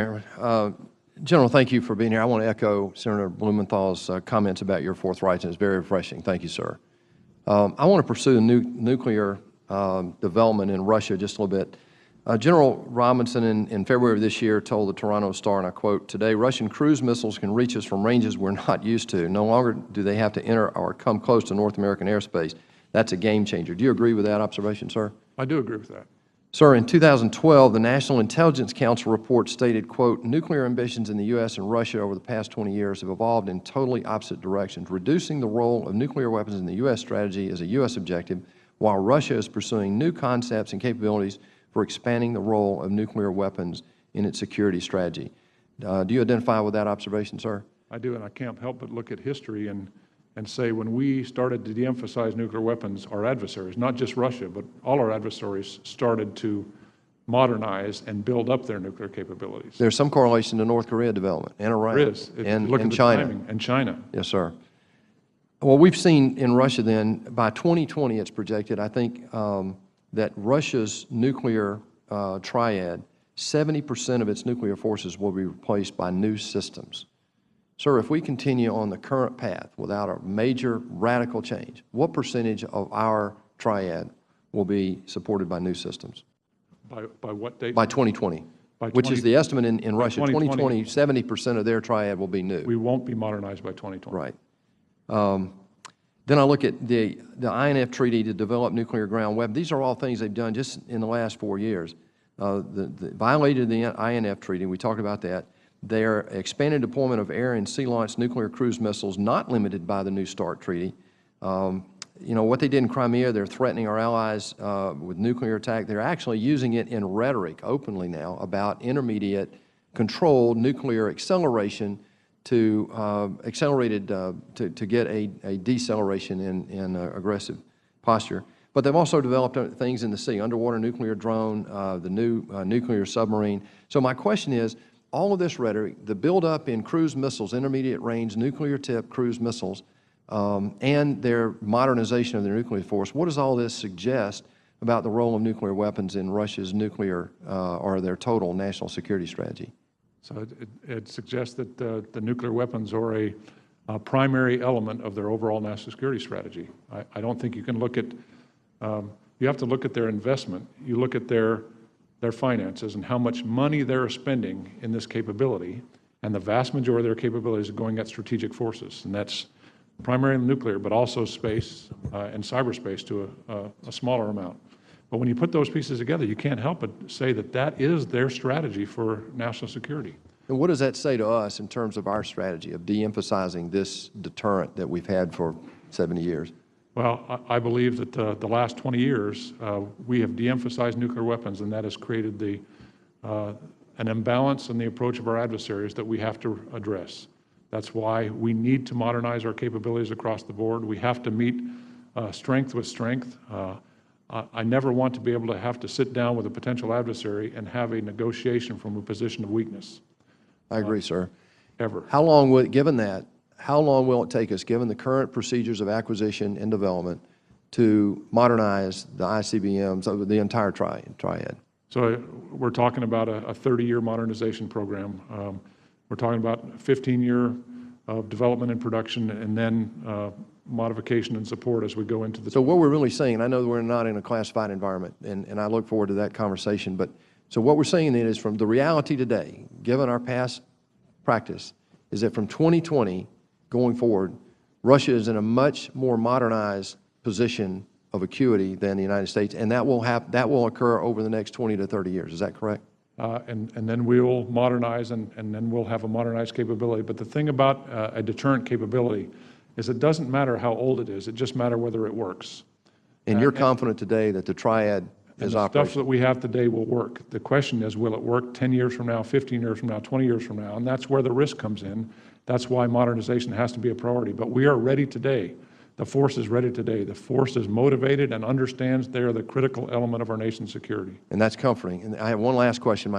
General, thank you for being here. I want to echo Senator Blumenthal's comments about your forthrightness. It's very refreshing. Thank you, sir. I want to pursue the nuclear development in Russia just a little bit. General Robinson in February of this year told the Toronto Star, and I quote, "Today, Russian cruise missiles can reach us from ranges we're not used to. No longer do they have to enter or come close to North American airspace. That's a game changer." Do you agree with that observation, sir? I do agree with that. Sir, in 2012, the National Intelligence Council report stated, quote, "Nuclear ambitions in the U.S. and Russia over the past 20 years have evolved in totally opposite directions. Reducing the role of nuclear weapons in the U.S. strategy is a U.S. objective, while Russia is pursuing new concepts and capabilities for expanding the role of nuclear weapons in its security strategy." Do you identify with that observation, sir? I do, and I can't help but look at history and say when we started to de-emphasize nuclear weapons, our adversaries, not just Russia, but all our adversaries started to modernize and build up their nuclear capabilities. There's some correlation to North Korea development and Iran. There is. And look at the China. timing, and China. Yes, sir. Well, we've seen in Russia then, by 2020 it's projected, I think, that Russia's nuclear triad, 70% of its nuclear forces will be replaced by new systems. Sir, if we continue on the current path without a major radical change, what percentage of our triad will be supported by new systems? By what date? By 2020, which is the estimate in Russia. 2020, 70% of their triad will be new. We won't be modernized by 2020. Right. Then I look at the INF treaty to develop nuclear ground weapons. These are all things they've done just in the last 4 years. Violated the INF treaty, we talked about that. Their expanded deployment of air and sea-launched nuclear cruise missiles, not limited by the New START treaty. You know, what they did in Crimea, they're threatening our allies with nuclear attack. They're actually using it in rhetoric openly now about intermediate controlled nuclear acceleration to to get a deceleration in aggressive posture. But they've also developed things in the sea, underwater nuclear drone, the new nuclear submarine. So my question is, all of this rhetoric, the buildup in cruise missiles, intermediate range nuclear-tipped cruise missiles, and their modernization of their nuclear force, what does all this suggest about the role of nuclear weapons in Russia's nuclear or their total national security strategy? So it suggests that the nuclear weapons are a primary element of their overall national security strategy. I don't think you can look at, you have to look at their investment. You look at their finances and how much money they're spending in this capability, and the vast majority of their capabilities are going at strategic forces, and that's primarily nuclear, but also space and cyberspace to a smaller amount. But when you put those pieces together, you can't help but say that that is their strategy for national security. And what does that say to us in terms of our strategy of de-emphasizing this deterrent that we've had for 70 years? Well, I believe that the last 20 years, we have de-emphasized nuclear weapons, and that has created an imbalance in the approach of our adversaries that we have to address. That's why we need to modernize our capabilities across the board. We have to meet strength with strength. I never want to be able to have to sit down with a potential adversary and have a negotiation from a position of weakness. I agree, sir. Ever. How long will, given that, how long will it take us, given the current procedures of acquisition and development, to modernize the ICBMs over the entire triad? So we're talking about a 30-year modernization program. We're talking about a 15-year of development and production, and then modification and support as we go into the... So what we're really saying, and I know that we're not in a classified environment, and I look forward to that conversation, but so what we're saying then is from the reality today, given our past practice, is that from 2020 going forward, Russia is in a much more modernized position of acuity than the United States, and that will occur over the next 20 to 30 years. Is that correct? And then we will modernize, and then we'll have a modernized capability. But the thing about a deterrent capability is it doesn't matter how old it is. It just matters whether it works. And you're confident today that the triad is operational? The stuff that we have today will work. The question is, will it work 10 years from now, 15 years from now, 20 years from now? And that's where the risk comes in. That's why modernization has to be a priority. But we are ready today. The force is ready today. The force is motivated and understands they're the critical element of our nation's security. And that's comforting. And I have one last question.